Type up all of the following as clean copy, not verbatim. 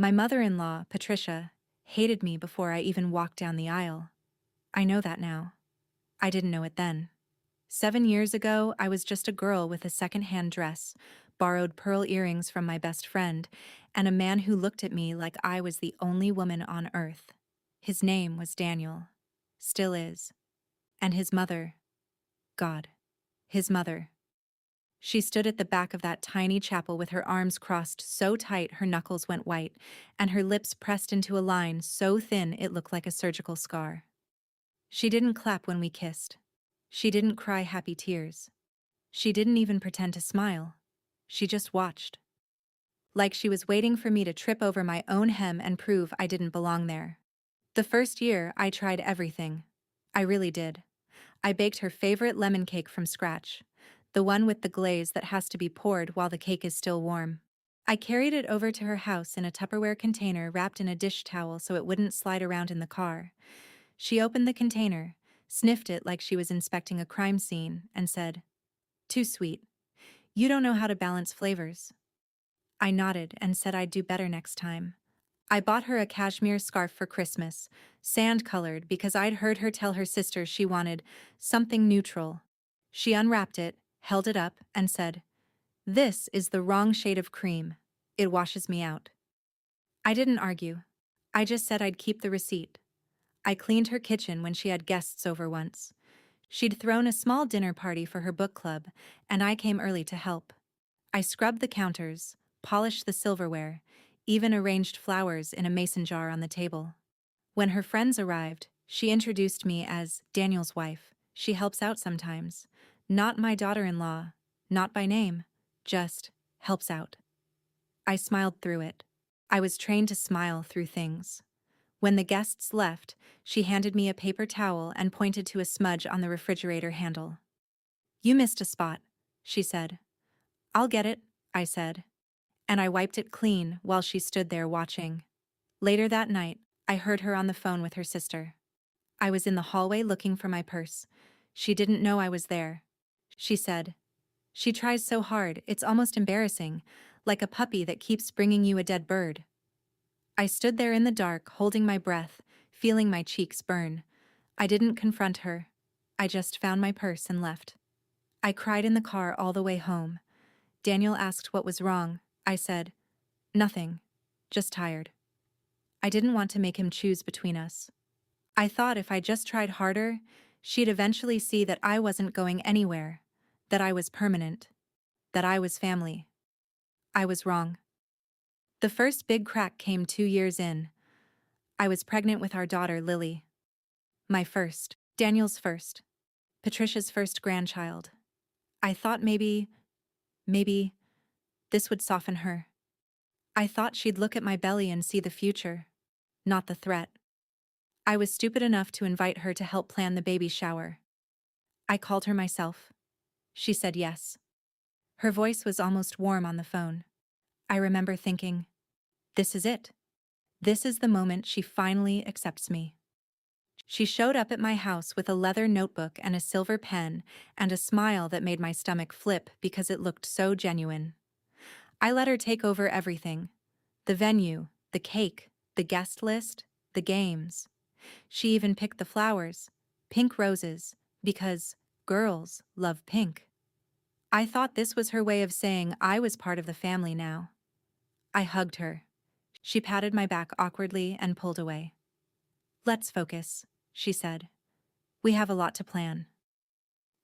My mother-in-law, Patricia, hated me before I even walked down the aisle. I know that now. I didn't know it then. 7 years ago, I was just a girl with a second-hand dress, borrowed pearl earrings from my best friend, and a man who looked at me like I was the only woman on earth. His name was Daniel. Still is. And his mother. God. His mother. She stood at the back of that tiny chapel with her arms crossed so tight her knuckles went white, and her lips pressed into a line so thin it looked like a surgical scar. She didn't clap when we kissed. She didn't cry happy tears. She didn't even pretend to smile. She just watched. Like she was waiting for me to trip over my own hem and prove I didn't belong there. The first year, I tried everything. I really did. I baked her favorite lemon cake from scratch, the one with the glaze that has to be poured while the cake is still warm. I carried it over to her house in a Tupperware container wrapped in a dish towel so it wouldn't slide around in the car. She opened the container, sniffed it like she was inspecting a crime scene, and said, "Too sweet. You don't know how to balance flavors." I nodded and said I'd do better next time. I bought her a cashmere scarf for Christmas, sand-colored because I'd heard her tell her sister she wanted something neutral. She unwrapped it, held it up, and said, "This is the wrong shade of cream. It washes me out." I didn't argue. I just said I'd keep the receipt. I cleaned her kitchen when she had guests over once. She'd thrown a small dinner party for her book club, and I came early to help. I scrubbed the counters, polished the silverware, even arranged flowers in a mason jar on the table. When her friends arrived, she introduced me as Daniel's wife. She helps out sometimes. Not my daughter-in-law, not by name, just helps out. I smiled through it. I was trained to smile through things. When the guests left, she handed me a paper towel and pointed to a smudge on the refrigerator handle. "You missed a spot," she said. "I'll get it," I said. And I wiped it clean while she stood there watching. Later that night, I heard her on the phone with her sister. I was in the hallway looking for my purse. She didn't know I was there. She said, "She tries so hard, it's almost embarrassing, like a puppy that keeps bringing you a dead bird." I stood there in the dark, holding my breath, feeling my cheeks burn. I didn't confront her. I just found my purse and left. I cried in the car all the way home. Daniel asked what was wrong. I said, "Nothing. Just tired." I didn't want to make him choose between us. I thought if I just tried harder, she'd eventually see that I wasn't going anywhere, that I was permanent, that I was family. I was wrong. The first big crack came 2 years in. I was pregnant with our daughter, Lily. My first, Daniel's first, Patricia's first grandchild. I thought maybe, this would soften her. I thought she'd look at my belly and see the future, not the threat. I was stupid enough to invite her to help plan the baby shower. I called her myself. She said yes. Her voice was almost warm on the phone. I remember thinking, this is it. This is the moment she finally accepts me. She showed up at my house with a leather notebook and a silver pen and a smile that made my stomach flip because it looked so genuine. I let her take over everything. The venue, the cake, the guest list, the games. She even picked the flowers, pink roses, because girls love pink. I thought this was her way of saying I was part of the family now. I hugged her. She patted my back awkwardly and pulled away. "Let's focus," she said. "We have a lot to plan."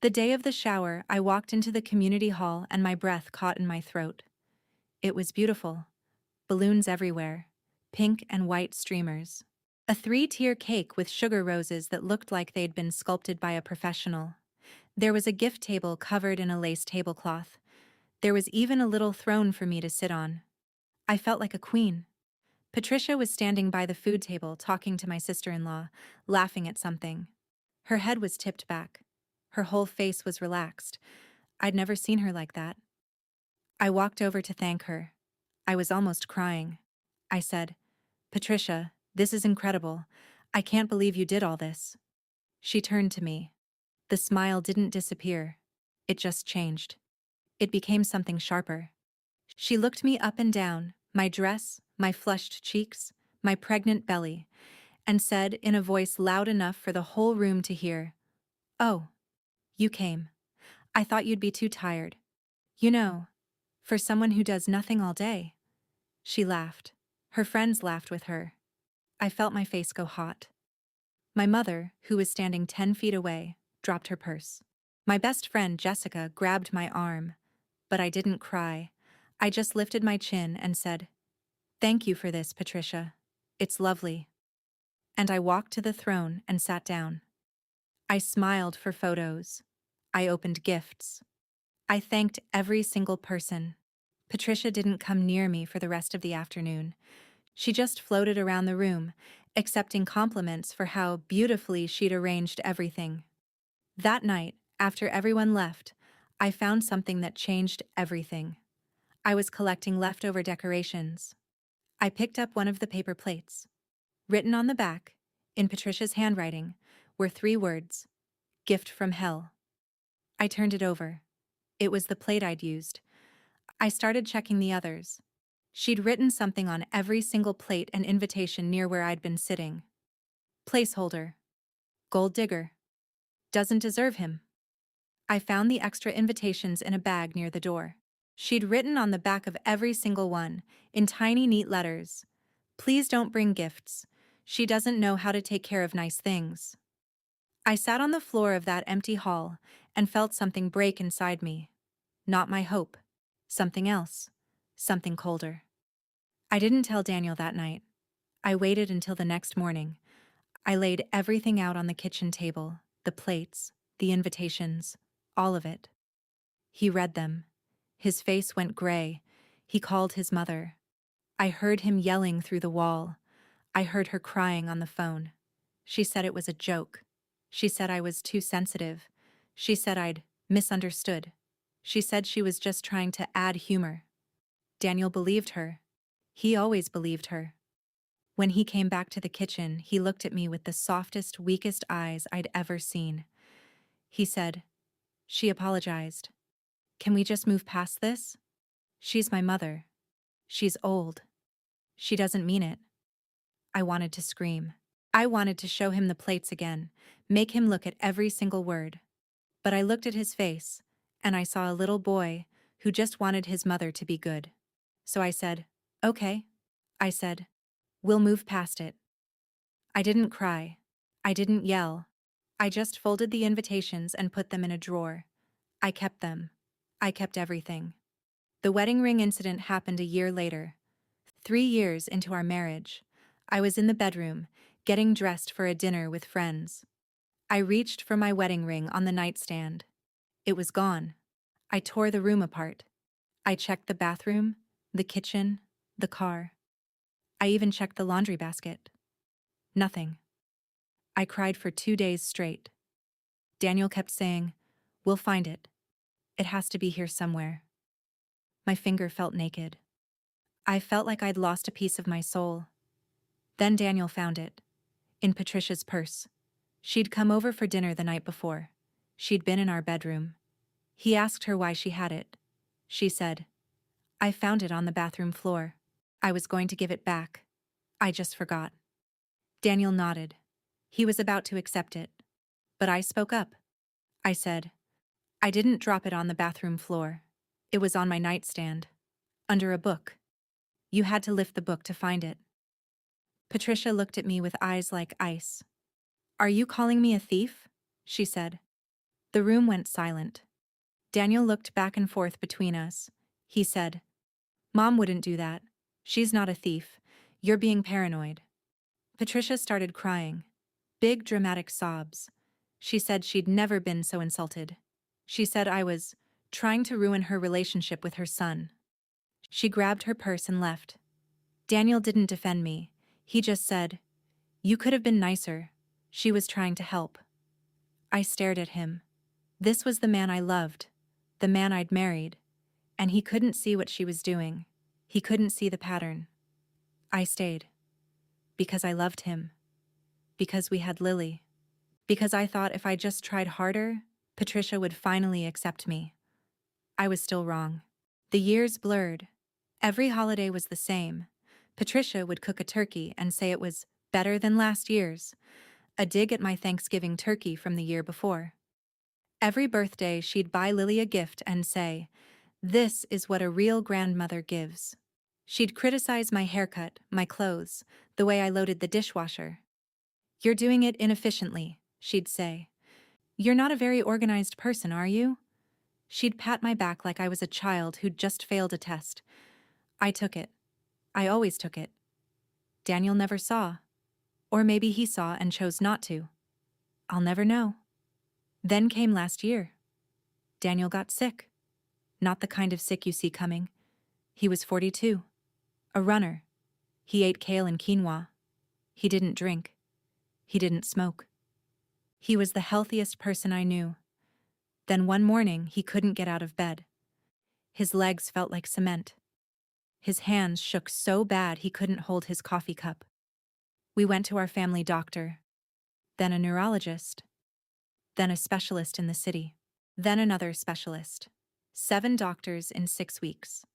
The day of the shower, I walked into the community hall and my breath caught in my throat. It was beautiful. Balloons everywhere, pink and white streamers. A 3-tier cake with sugar roses that looked like they'd been sculpted by a professional. There was a gift table covered in a lace tablecloth. There was even a little throne for me to sit on. I felt like a queen. Patricia was standing by the food table talking to my sister-in-law, laughing at something. Her head was tipped back. Her whole face was relaxed. I'd never seen her like that. I walked over to thank her. I was almost crying. I said, "Patricia, this is incredible. I can't believe you did all this." She turned to me. The smile didn't disappear. It just changed. It became something sharper. She looked me up and down, my dress, my flushed cheeks, my pregnant belly, and said in a voice loud enough for the whole room to hear, "Oh, you came. I thought you'd be too tired. You know, for someone who does nothing all day." She laughed. Her friends laughed with her. I felt my face go hot. My mother, who was standing 10 feet away, dropped her purse. My best friend, Jessica, grabbed my arm, but I didn't cry. I just lifted my chin and said, "Thank you for this, Patricia. It's lovely." And I walked to the throne and sat down. I smiled for photos. I opened gifts. I thanked every single person. Patricia didn't come near me for the rest of the afternoon. She just floated around the room, accepting compliments for how beautifully she'd arranged everything. That night, after everyone left, I found something that changed everything. I was collecting leftover decorations. I picked up one of the paper plates. Written on the back, in Patricia's handwriting, were 3 words: "Gift from hell." I turned it over. It was the plate I'd used. I started checking the others. She'd written something on every single plate and invitation near where I'd been sitting. Placeholder. Gold digger. Doesn't deserve him. I found the extra invitations in a bag near the door. She'd written on the back of every single one, in tiny neat letters, "Please don't bring gifts. She doesn't know how to take care of nice things." I sat on the floor of that empty hall and felt something break inside me. Not my hope. Something else. Something colder. I didn't tell Daniel that night. I waited until the next morning. I laid everything out on the kitchen table, the plates, the invitations, all of it. He read them. His face went gray. He called his mother. I heard him yelling through the wall. I heard her crying on the phone. She said it was a joke. She said I was too sensitive. She said I'd misunderstood. She said she was just trying to add humor. Daniel believed her. He always believed her. When he came back to the kitchen, he looked at me with the softest, weakest eyes I'd ever seen. He said, "She apologized. Can we just move past this? She's my mother. She's old. She doesn't mean it." I wanted to scream. I wanted to show him the plates again, make him look at every single word. But I looked at his face, and I saw a little boy who just wanted his mother to be good. So I said, "Okay." I said, "We'll move past it." I didn't cry. I didn't yell. I just folded the invitations and put them in a drawer. I kept them. I kept everything. The wedding ring incident happened a year later. 3 years into our marriage, I was in the bedroom, getting dressed for a dinner with friends. I reached for my wedding ring on the nightstand. It was gone. I tore the room apart. I checked the bathroom, the kitchen, the car. I even checked the laundry basket. Nothing. I cried for 2 days straight. Daniel kept saying, "We'll find it. It has to be here somewhere." My finger felt naked. I felt like I'd lost a piece of my soul. Then Daniel found it. In Patricia's purse. She'd come over for dinner the night before. She'd been in our bedroom. He asked her why she had it. She said, "I found it on the bathroom floor. I was going to give it back. I just forgot." Daniel nodded. He was about to accept it. But I spoke up. I said, "I didn't drop it on the bathroom floor. It was on my nightstand. Under a book. You had to lift the book to find it." Patricia looked at me with eyes like ice. "Are you calling me a thief?" she said. The room went silent. Daniel looked back and forth between us. He said, "Mom wouldn't do that. She's not a thief. You're being paranoid." Patricia started crying. Big dramatic sobs. She said she'd never been so insulted. She said I was trying to ruin her relationship with her son. She grabbed her purse and left. Daniel didn't defend me. He just said, "You could have been nicer. She was trying to help." I stared at him. This was the man I loved, the man I'd married, and he couldn't see what she was doing. He couldn't see the pattern. I stayed. Because I loved him. Because we had Lily. Because I thought if I just tried harder, Patricia would finally accept me. I was still wrong. The years blurred. Every holiday was the same. Patricia would cook a turkey and say it was better than last year's, a dig at my Thanksgiving turkey from the year before. Every birthday, she'd buy Lily a gift and say, "This is what a real grandmother gives." She'd criticize my haircut, my clothes, the way I loaded the dishwasher. "You're doing it inefficiently," she'd say. "You're not a very organized person, are you?" She'd pat my back like I was a child who'd just failed a test. I took it. I always took it. Daniel never saw. Or maybe he saw and chose not to. I'll never know. Then came last year. Daniel got sick. Not the kind of sick you see coming. He was 42. A runner. He ate kale and quinoa. He didn't drink. He didn't smoke. He was the healthiest person I knew. Then one morning, he couldn't get out of bed. His legs felt like cement. His hands shook so bad he couldn't hold his coffee cup. We went to our family doctor, then a neurologist, then a specialist in the city, then another specialist. 7 doctors in 6 weeks.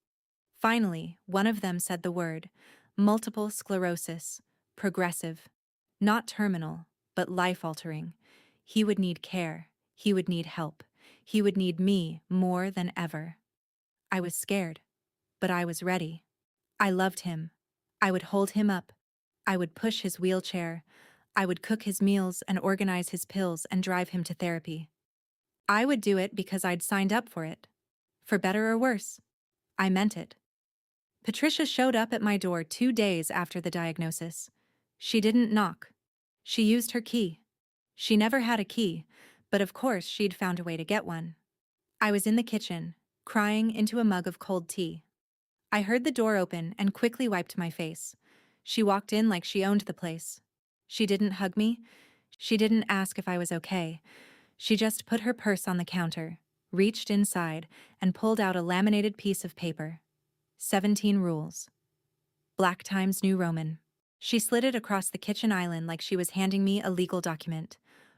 Finally, one of them said the word, multiple sclerosis, progressive, not terminal, but life-altering. He would need care. He would need help. He would need me more than ever. I was scared, but I was ready. I loved him. I would hold him up. I would push his wheelchair. I would cook his meals and organize his pills and drive him to therapy. I would do it because I'd signed up for it. For better or worse. I meant it. Patricia showed up at my door 2 days after the diagnosis. She didn't knock. She used her key. She never had a key, but of course she'd found a way to get one. I was in the kitchen, crying into a mug of cold tea. I heard the door open and quickly wiped my face. She walked in like she owned the place. She didn't hug me. She didn't ask if I was okay. She just put her purse on the counter, reached inside, and pulled out a laminated piece of paper. 17 rules. Black Times New Roman. She slid it across the kitchen island like she was handing me a legal document.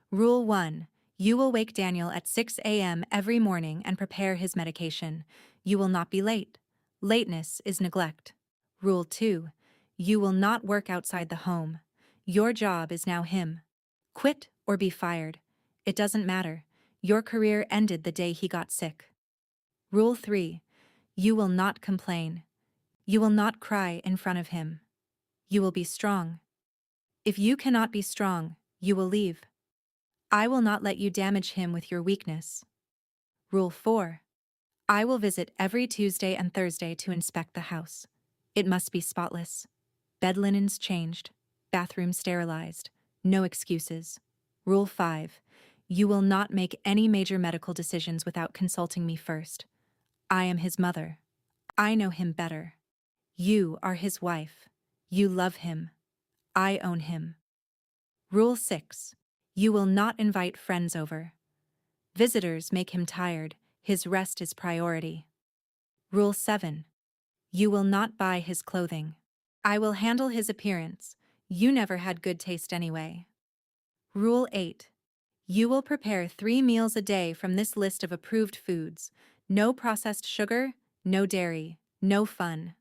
Rule 1. You will wake Daniel at 6 a.m. every morning and prepare his medication. You will not be late. Lateness is neglect. Rule 2. You will not work outside the home. Your job is now him. Quit or be fired. It doesn't matter. Your career ended the day he got sick. Rule 3. You will not complain. You will not cry in front of him. You will be strong. If you cannot be strong, you will leave. I will not let you damage him with your weakness. Rule 4. I will visit every Tuesday and Thursday to inspect the house. It must be spotless. Bed linens changed. Bathroom sterilized. No excuses. Rule 5. You will not make any major medical decisions without consulting me first. I am his mother. I know him better. You are his wife. You love him. I own him. Rule 6. You will not invite friends over. Visitors make him tired. His rest is priority. Rule 7. You will not buy his clothing. I will handle his appearance. You never had good taste anyway. Rule 8. You will prepare 3 meals a day from this list of approved foods. No processed sugar, no dairy, no fun.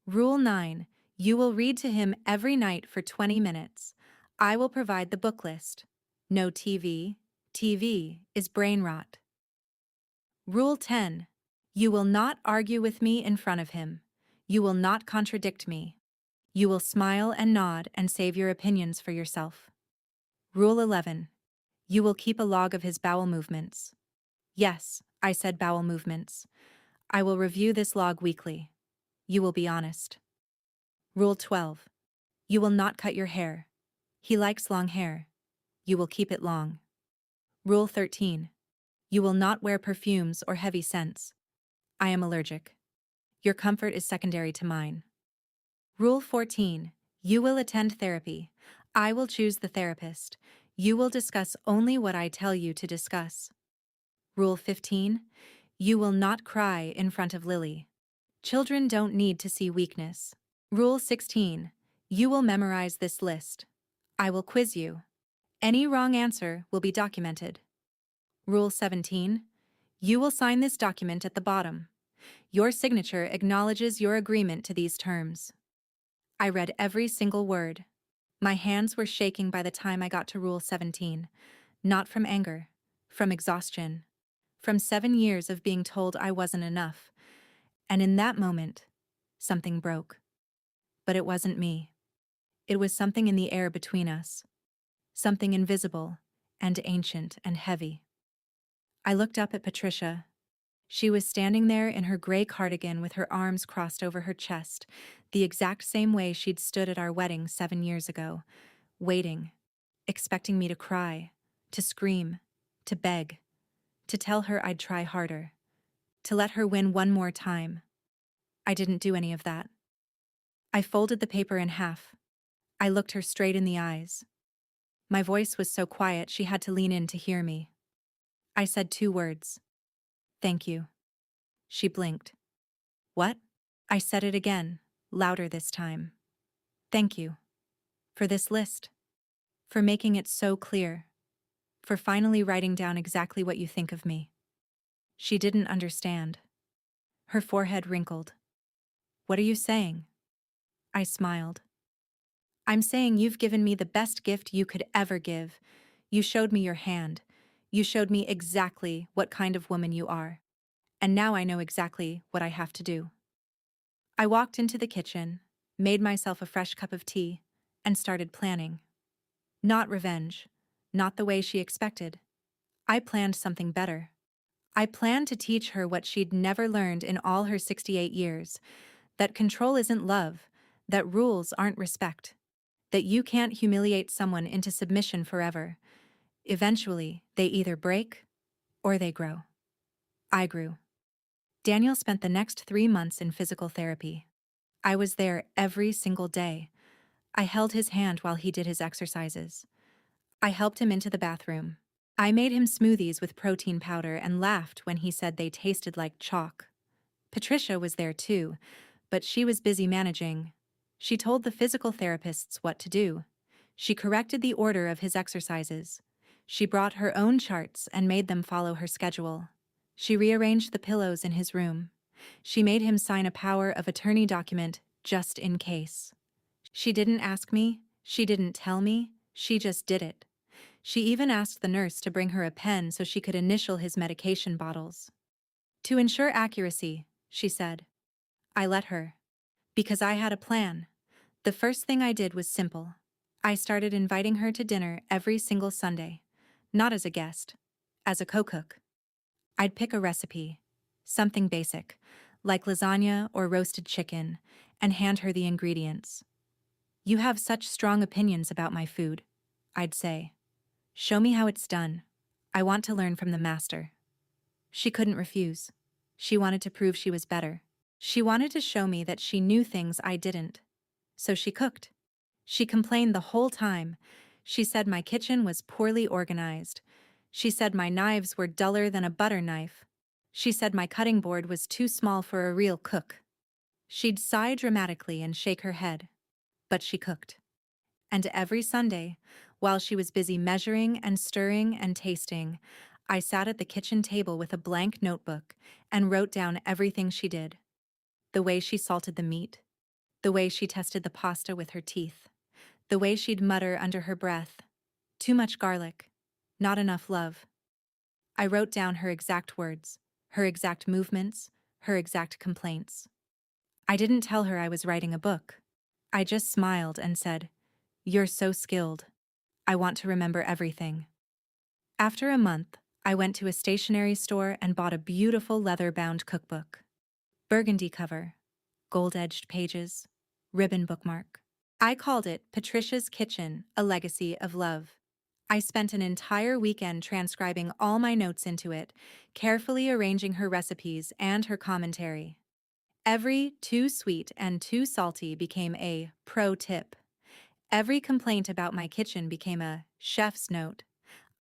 Rule 9. You will read to him every night for 20 minutes. I will provide the book list. No TV. TV is brain rot. Rule 10. You will not argue with me in front of him. You will not contradict me. You will smile and nod and save your opinions for yourself. Rule 11. You will keep a log of his bowel movements. Yes, I said bowel movements. I will review this log weekly. You will be honest. Rule 12. You will not cut your hair. He likes long hair. You will keep it long. Rule 13. You will not wear perfumes or heavy scents. I am allergic. Your comfort is secondary to mine. Rule 14. You will attend therapy. I will choose the therapist. You will discuss only what I tell you to discuss. Rule 15. You will not cry in front of Lily. Children don't need to see weakness. Rule 16. You will memorize this list. I will quiz you. Any wrong answer will be documented. Rule 17. You will sign this document at the bottom. Your signature acknowledges your agreement to these terms. I read every single word. My hands were shaking by the time I got to Rule 17. Not from anger, from exhaustion, from 7 years of being told I wasn't enough. And in that moment, something broke. But it wasn't me. It was something in the air between us. Something invisible and ancient and heavy. I looked up at Patricia. She was standing there in her gray cardigan with her arms crossed over her chest, the exact same way she'd stood at our wedding 7 years ago, waiting, expecting me to cry, to scream, to beg, to tell her I'd try harder, to let her win one more time. I didn't do any of that. I folded the paper in half. I looked her straight in the eyes. My voice was so quiet she had to lean in to hear me. I said 2 words. Thank you. She blinked. What? I said it again, louder this time. Thank you. For this list. For making it so clear. For finally writing down exactly what you think of me. She didn't understand. Her forehead wrinkled. What are you saying? I smiled. I'm saying you've given me the best gift you could ever give. You showed me your hand. You showed me exactly what kind of woman you are. And now I know exactly what I have to do. I walked into the kitchen, made myself a fresh cup of tea, and started planning. Not revenge, not the way she expected. I planned something better. I planned to teach her what she'd never learned in all her 68 years, that control isn't love, that rules aren't respect, that you can't humiliate someone into submission forever. Eventually, they either break or they grow. I grew. Daniel spent the next 3 months in physical therapy. I was there every single day. I held his hand while he did his exercises. I helped him into the bathroom. I made him smoothies with protein powder and laughed when he said they tasted like chalk. Patricia was there too, but she was busy managing. She told the physical therapists what to do. She corrected the order of his exercises. She brought her own charts and made them follow her schedule. She rearranged the pillows in his room. She made him sign a power of attorney document just in case. She didn't ask me, she didn't tell me, she just did it. She even asked the nurse to bring her a pen so she could initial his medication bottles. To ensure accuracy, she said. I let her. Because I had a plan. The first thing I did was simple. I started inviting her to dinner every single Sunday. Not as a guest, as a co-cook. I'd pick a recipe, something basic, like lasagna or roasted chicken, and hand her the ingredients. You have such strong opinions about my food, I'd say. Show me how it's done. I want to learn from the master. She couldn't refuse. She wanted to prove she was better. She wanted to show me that she knew things I didn't. So she cooked. She complained the whole time. She said my kitchen was poorly organized. She said my knives were duller than a butter knife. She said my cutting board was too small for a real cook. She'd sigh dramatically and shake her head. But she cooked. And every Sunday, while she was busy measuring and stirring and tasting, I sat at the kitchen table with a blank notebook and wrote down everything she did. The way she salted the meat, the way she tested the pasta with her teeth, the way she'd mutter under her breath, too much garlic, not enough love. I wrote down her exact words, her exact movements, her exact complaints. I didn't tell her I was writing a book. I just smiled and said, "You're so skilled. I want to remember everything." After a month, I went to a stationery store and bought a beautiful leather-bound cookbook. Burgundy cover, gold-edged pages, ribbon bookmark. I called it Patricia's Kitchen, A Legacy of Love. I spent an entire weekend transcribing all my notes into it, carefully arranging her recipes and her commentary. Every too sweet and too salty became a pro tip. Every complaint about my kitchen became a chef's note.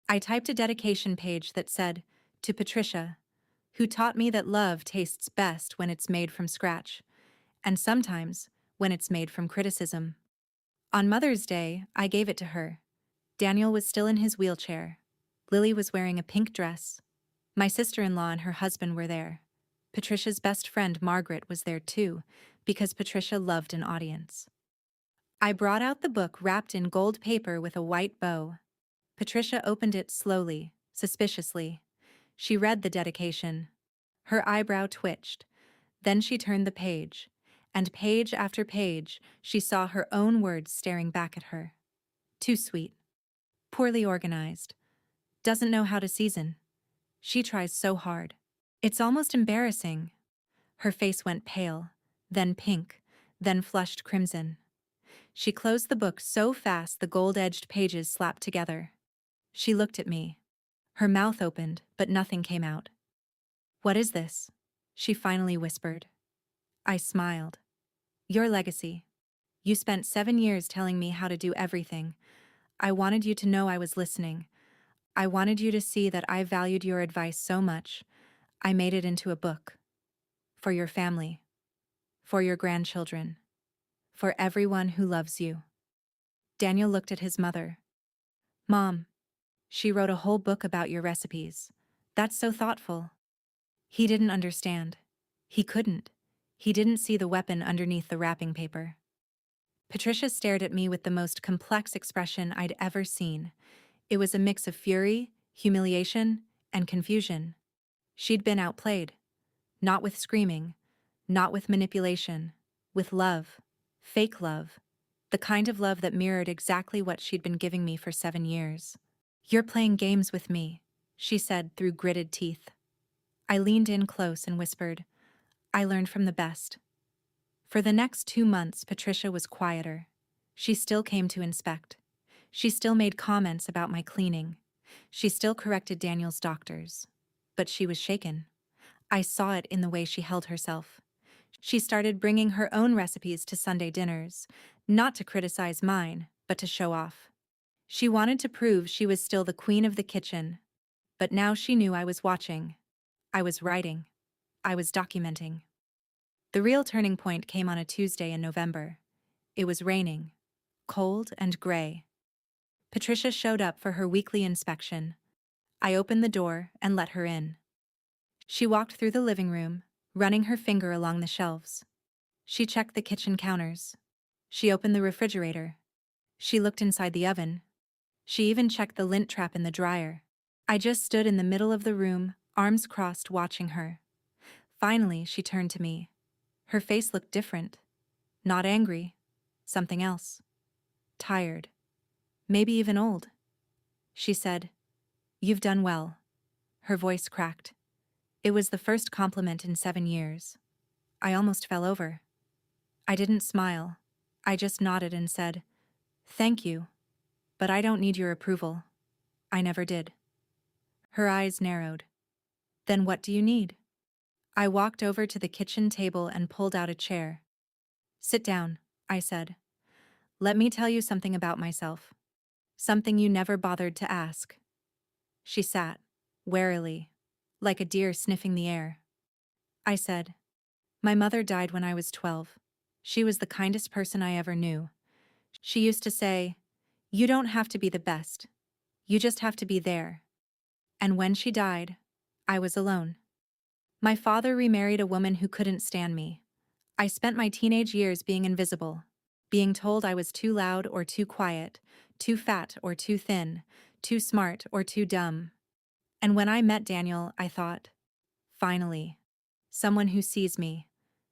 I typed a dedication page that said, "To Patricia, who taught me that love tastes best when it's made from scratch, and sometimes when it's made from criticism." On Mother's Day, I gave it to her. Daniel was still in his wheelchair. Lily was wearing a pink dress. My sister-in-law and her husband were there. Patricia's best friend Margaret was there too, because Patricia loved an audience. I brought out the book wrapped in gold paper with a white bow. Patricia opened it slowly, suspiciously. She read the dedication. Her eyebrow twitched. Then she turned the page, and page after page, she saw her own words staring back at her. Too sweet. Poorly organized. Doesn't know how to season. She tries so hard. It's almost embarrassing. Her face went pale, then pink, then flushed crimson. She closed the book so fast the gold-edged pages slapped together. She looked at me. Her mouth opened, but nothing came out. "What is this?" she finally whispered. I smiled. "Your legacy. You spent 7 years telling me how to do everything. I wanted you to know I was listening. I wanted you to see that I valued your advice so much. I made it into a book. For your family. For your grandchildren. For everyone who loves you." Daniel looked at his mother. "Mom, she wrote a whole book about your recipes. That's so thoughtful." He didn't understand. He couldn't. He didn't see the weapon underneath the wrapping paper. Patricia stared at me with the most complex expression I'd ever seen. It was a mix of fury, humiliation, and confusion. She'd been outplayed. Not with screaming, not with manipulation, with love. Fake love. The kind of love that mirrored exactly what she'd been giving me for 7 years. "You're playing games with me," she said through gritted teeth. I leaned in close and whispered, "I learned from the best." For the next 2 months, Patricia was quieter. She still came to inspect. She still made comments about my cleaning. She still corrected Daniel's doctors. But she was shaken. I saw it in the way she held herself. She started bringing her own recipes to Sunday dinners, not to criticize mine, but to show off. She wanted to prove she was still the queen of the kitchen. But now she knew I was watching. I was writing. I was documenting. The real turning point came on a Tuesday in November. It was raining, cold and gray. Patricia showed up for her weekly inspection. I opened the door and let her in. She walked through the living room, running her finger along the shelves. She checked the kitchen counters. She opened the refrigerator. She looked inside the oven. She even checked the lint trap in the dryer. I just stood in the middle of the room, arms crossed, watching her. Finally, she turned to me. Her face looked different. Not angry. Something else. Tired. Maybe even old. She said, "You've done well." Her voice cracked. It was the first compliment in 7 years. I almost fell over. I didn't smile. I just nodded and said, "Thank you. But I don't need your approval." I never did. Her eyes narrowed. "Then what do you need?" I walked over to the kitchen table and pulled out a chair. "Sit down," I said. "Let me tell you something about myself. Something you never bothered to ask." She sat, warily, like a deer sniffing the air. I said, "My mother died when I was 12. She was the kindest person I ever knew. She used to say, 'You don't have to be the best. You just have to be there.' And when she died, I was alone. My father remarried a woman who couldn't stand me. I spent my teenage years being invisible, being told I was too loud or too quiet, too fat or too thin, too smart or too dumb. And when I met Daniel, I thought, finally, someone who sees me,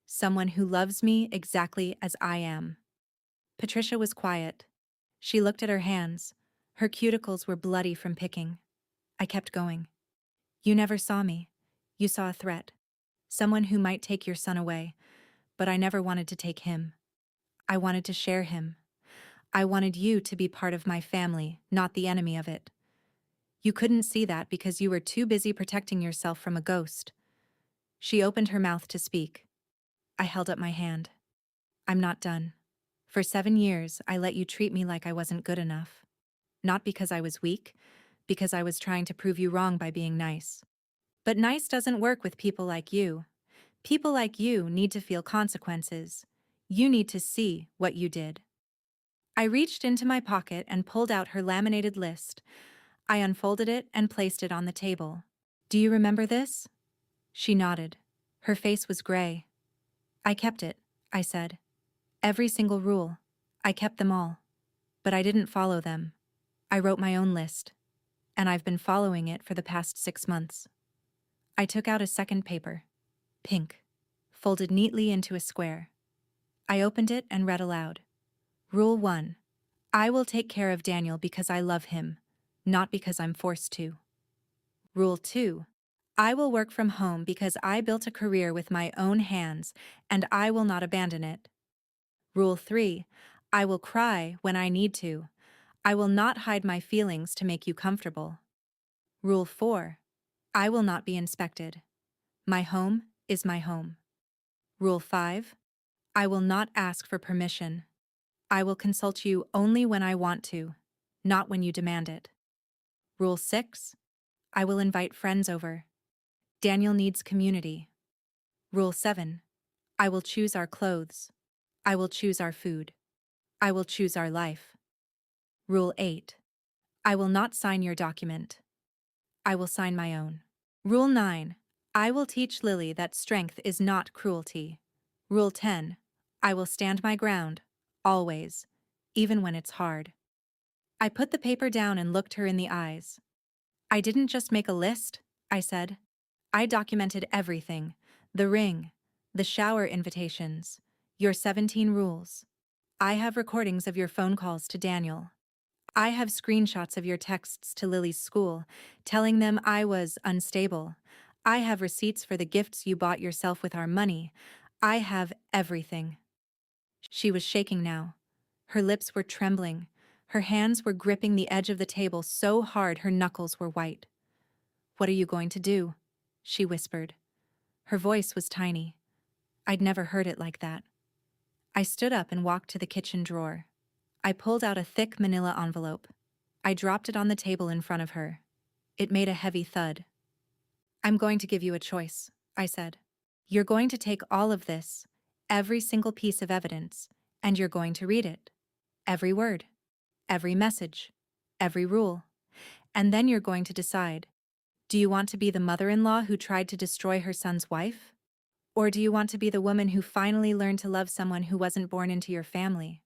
someone who loves me exactly as I am." Patricia was quiet. She looked at her hands. Her cuticles were bloody from picking. I kept going. "You never saw me. You saw a threat. Someone who might take your son away. But I never wanted to take him. I wanted to share him. I wanted you to be part of my family, not the enemy of it. You couldn't see that because you were too busy protecting yourself from a ghost." She opened her mouth to speak. I held up my hand. "I'm not done. For 7 years, I let you treat me like I wasn't good enough. Not because I was weak, because I was trying to prove you wrong by being nice. But nice doesn't work with people like you. People like you need to feel consequences. You need to see what you did." I reached into my pocket and pulled out her laminated list. I unfolded it and placed it on the table. "Do you remember this?" She nodded. Her face was gray. I kept it, I said. Every single rule. I kept them all. But I didn't follow them. I wrote my own list. And I've been following it for the past 6 months. I took out a second paper. Pink. Folded neatly into a square. I opened it and read aloud. Rule 1. I will take care of Daniel because I love him, not because I'm forced to. Rule 2. I will work from home because I built a career with my own hands and I will not abandon it. Rule 3. I will cry when I need to. I will not hide my feelings to make you comfortable. Rule 4. I will not be inspected. My home is my home. Rule 5. I will not ask for permission. I will consult you only when I want to, not when you demand it. Rule 6. I will invite friends over. Daniel needs community. Rule 7. I will choose our clothes. I will choose our food. I will choose our life. Rule 8. I will not sign your document. I will sign my own. Rule 9. I will teach Lily that strength is not cruelty. Rule 10. I will stand my ground, always, even when it's hard. I put the paper down and looked her in the eyes. I didn't just make a list, I said. I documented everything. The ring, the shower invitations, your 17 rules. I have recordings of your phone calls to Daniel. I have screenshots of your texts to Lily's school, telling them I was unstable. I have receipts for the gifts you bought yourself with our money. I have everything. She was shaking now. Her lips were trembling. Her hands were gripping the edge of the table so hard her knuckles were white. What are you going to do? She whispered. Her voice was tiny. I'd never heard it like that. I stood up and walked to the kitchen drawer. I pulled out a thick manila envelope. I dropped it on the table in front of her. It made a heavy thud. I'm going to give you a choice, I said. You're going to take all of this, every single piece of evidence, and you're going to read it. Every word, every message, every rule. And then you're going to decide, do you want to be the mother-in-law who tried to destroy her son's wife? Or do you want to be the woman who finally learned to love someone who wasn't born into your family?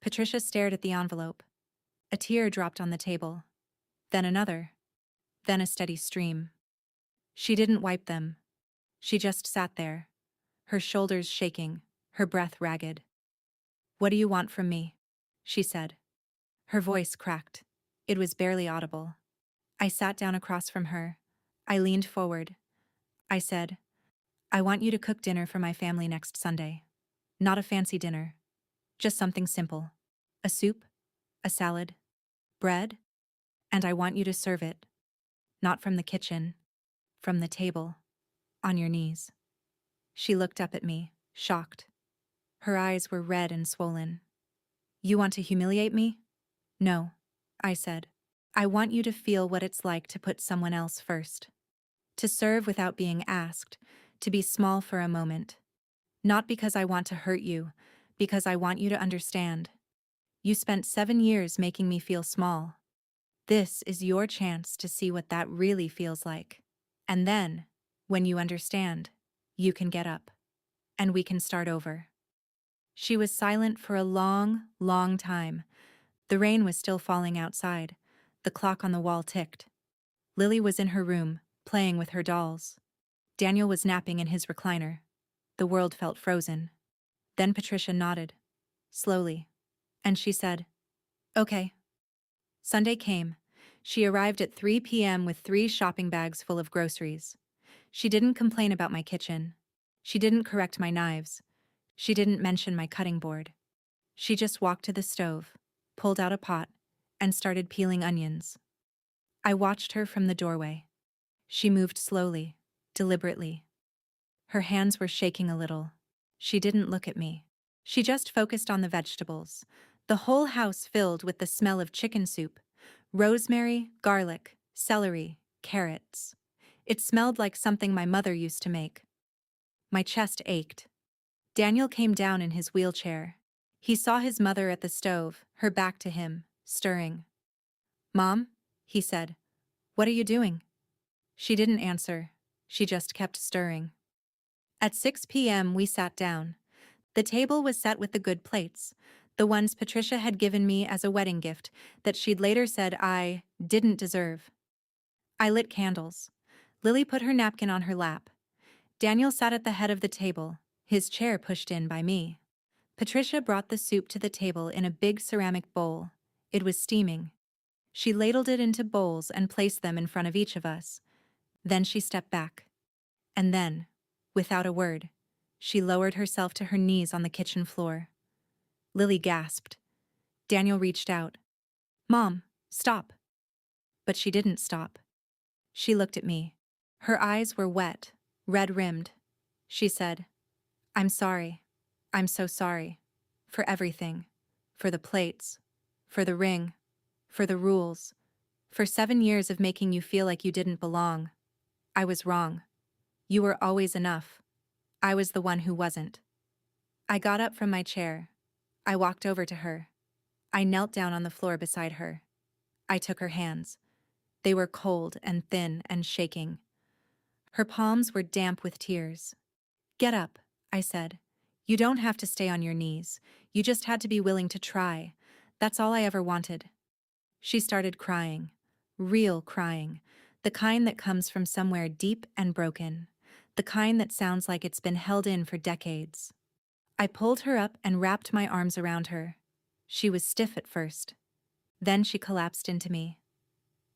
Patricia stared at the envelope. A tear dropped on the table. Then another. Then a steady stream. She didn't wipe them. She just sat there, her shoulders shaking, her breath ragged. What do you want from me? She said. Her voice cracked. It was barely audible. I sat down across from her. I leaned forward. I said, I want you to cook dinner for my family next Sunday. Not a fancy dinner. Just something simple. A soup, a salad, bread, and I want you to serve it. Not from the kitchen, from the table, on your knees. She looked up at me, shocked. Her eyes were red and swollen. You want to humiliate me? No, I said. I want you to feel what it's like to put someone else first. To serve without being asked, to be small for a moment. Not because I want to hurt you, because I want you to understand. You spent 7 years making me feel small. This is your chance to see what that really feels like. And then, when you understand, you can get up. And we can start over. She was silent for a long, long time. The rain was still falling outside. The clock on the wall ticked. Lily was in her room, playing with her dolls. Daniel was napping in his recliner. The world felt frozen. Then Patricia nodded, slowly, and she said, Okay. Sunday came. She arrived at 3 p.m. with 3 shopping bags full of groceries. She didn't complain about my kitchen. She didn't correct my knives. She didn't mention my cutting board. She just walked to the stove, pulled out a pot, and started peeling onions. I watched her from the doorway. She moved slowly, deliberately. Her hands were shaking a little. She didn't look at me. She just focused on the vegetables. The whole house filled with the smell of chicken soup, rosemary, garlic, celery, carrots. It smelled like something my mother used to make. My chest ached. Daniel came down in his wheelchair. He saw his mother at the stove, her back to him, stirring. Mom, he said, what are you doing? She didn't answer. She just kept stirring. At 6 p.m., we sat down. The table was set with the good plates, the ones Patricia had given me as a wedding gift that she'd later said I didn't deserve. I lit candles. Lily put her napkin on her lap. Daniel sat at the head of the table, his chair pushed in by me. Patricia brought the soup to the table in a big ceramic bowl. It was steaming. She ladled it into bowls and placed them in front of each of us. Then she stepped back. And then, without a word, she lowered herself to her knees on the kitchen floor. Lily gasped. Daniel reached out. "Mom, stop." But she didn't stop. She looked at me. Her eyes were wet, red-rimmed. She said, "I'm sorry. I'm so sorry. For everything. For the plates. For the ring. For the rules. For 7 years of making you feel like you didn't belong. I was wrong. You were always enough. I was the one who wasn't." I got up from my chair. I walked over to her. I knelt down on the floor beside her. I took her hands. They were cold and thin and shaking. Her palms were damp with tears. "Get up," I said. "You don't have to stay on your knees. You just had to be willing to try. That's all I ever wanted." She started crying. Real crying. The kind that comes from somewhere deep and broken. The kind that sounds like it's been held in for decades. I pulled her up and wrapped my arms around her. She was stiff at first. Then she collapsed into me.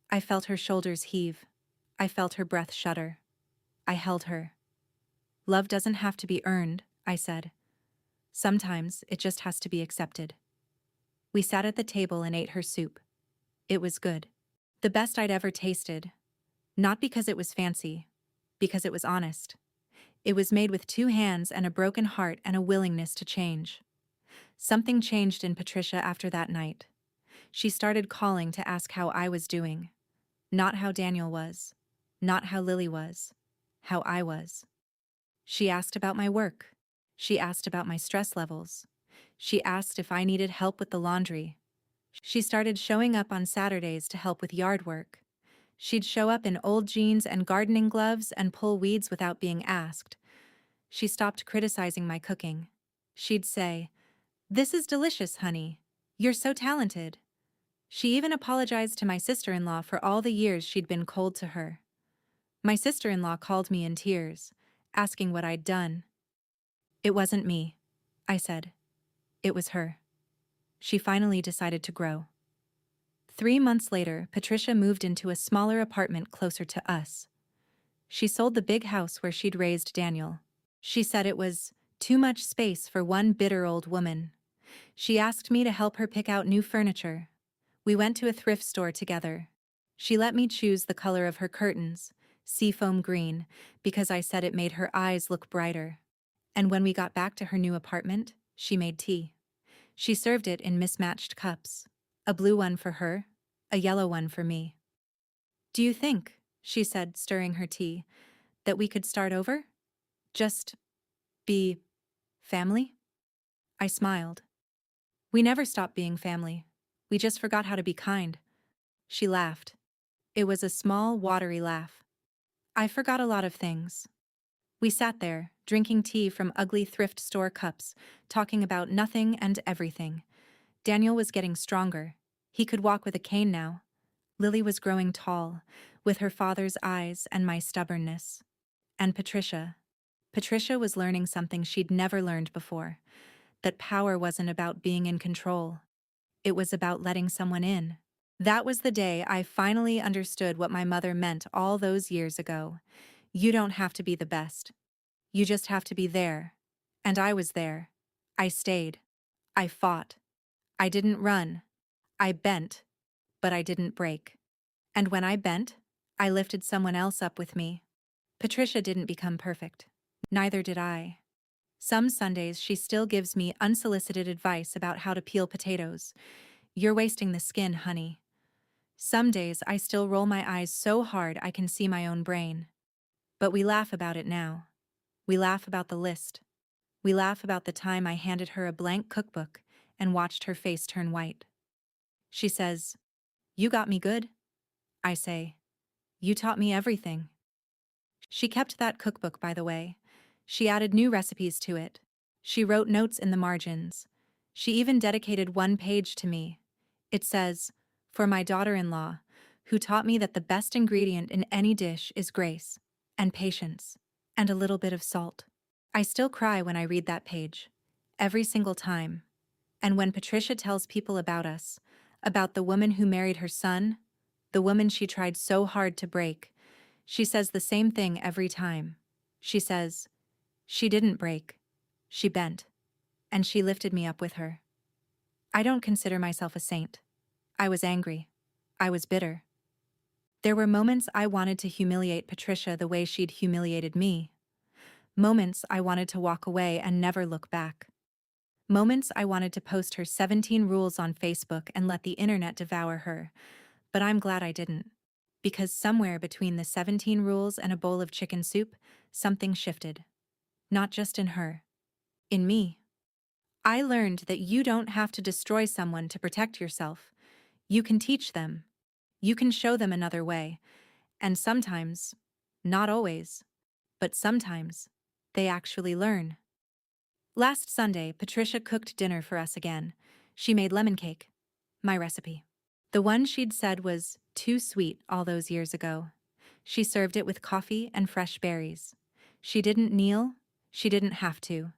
I felt her shoulders heave. I felt her breath shudder. I held her. "Love doesn't have to be earned," I said. "Sometimes it just has to be accepted." We sat at the table and ate her soup. It was good. The best I'd ever tasted. Not because it was fancy, because it was honest. It was made with 2 hands and a broken heart and a willingness to change. Something changed in Patricia after that night. She started calling to ask how I was doing. Not how Daniel was. Not how Lily was. How I was. She asked about my work. She asked about my stress levels. She asked if I needed help with the laundry. She started showing up on Saturdays to help with yard work. She'd show up in old jeans and gardening gloves and pull weeds without being asked. She stopped criticizing my cooking. She'd say, "This is delicious, honey. You're so talented." She even apologized to my sister-in-law for all the years she'd been cold to her. My sister-in-law called me in tears, asking what I'd done. "It wasn't me," I said. "It was her." She finally decided to grow. 3 months later, Patricia moved into a smaller apartment closer to us. She sold the big house where she'd raised Daniel. She said it was too much space for one bitter old woman. She asked me to help her pick out new furniture. We went to a thrift store together. She let me choose the color of her curtains, seafoam green, because I said it made her eyes look brighter. And when we got back to her new apartment, she made tea. She served it in mismatched cups. A blue one for her, a yellow one for me. "Do you think," she said, stirring her tea, "that we could start over? Just be family?" I smiled. "We never stopped being family. We just forgot how to be kind." She laughed. It was a small, watery laugh. "I forgot a lot of things." We sat there, drinking tea from ugly thrift store cups, talking about nothing and everything. Daniel was getting stronger. He could walk with a cane now. Lily was growing tall, with her father's eyes and my stubbornness. And Patricia. Patricia was learning something she'd never learned before, that power wasn't about being in control. It was about letting someone in. That was the day I finally understood what my mother meant all those years ago. You don't have to be the best. You just have to be there. And I was there. I stayed. I fought. I didn't run. I bent. But I didn't break. And when I bent, I lifted someone else up with me. Patricia didn't become perfect. Neither did I. Some Sundays she still gives me unsolicited advice about how to peel potatoes. "You're wasting the skin, honey." Some days I still roll my eyes so hard I can see my own brain. But we laugh about it now. We laugh about the list. We laugh about the time I handed her a blank cookbook and watched her face turn white. She says, "You got me good." I say, "You taught me everything." She kept that cookbook, by the way. She added new recipes to it. She wrote notes in the margins. She even dedicated one page to me. It says, "For my daughter-in-law, who taught me that the best ingredient in any dish is grace, and patience, and a little bit of salt." I still cry when I read that page. Every single time. And when Patricia tells people about us, about the woman who married her son, the woman she tried so hard to break, she says the same thing every time. She says, "She didn't break. She bent. And she lifted me up with her." I don't consider myself a saint. I was angry. I was bitter. There were moments I wanted to humiliate Patricia the way she'd humiliated me. Moments I wanted to walk away and never look back. Moments I wanted to post her 17 rules on Facebook and let the internet devour her. But I'm glad I didn't. Because somewhere between the 17 rules and a bowl of chicken soup, something shifted. Not just in her. In me. I learned that you don't have to destroy someone to protect yourself. You can teach them. You can show them another way. And sometimes, not always, but sometimes, they actually learn. Last Sunday, Patricia cooked dinner for us again. She made lemon cake. My recipe. The one she'd said was too sweet all those years ago. She served it with coffee and fresh berries. She didn't kneel. She didn't have to.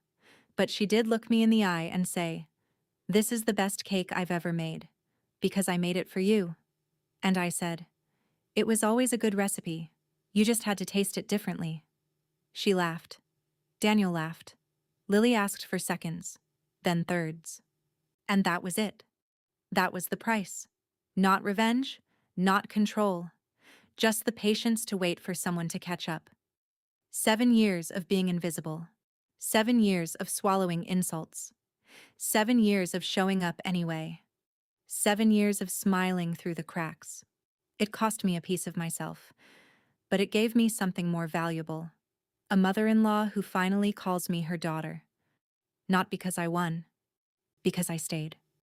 But she did look me in the eye and say, "This is the best cake I've ever made. Because I made it for you." And I said, "It was always a good recipe. You just had to taste it differently." She laughed. Daniel laughed. Lily asked for seconds, then thirds. And that was it. That was the price. Not revenge, not control. Just the patience to wait for someone to catch up. 7 years of being invisible. 7 years of swallowing insults. 7 years of showing up anyway. 7 years of smiling through the cracks. It cost me a piece of myself, but it gave me something more valuable. A mother-in-law who finally calls me her daughter. Not because I won, because I stayed.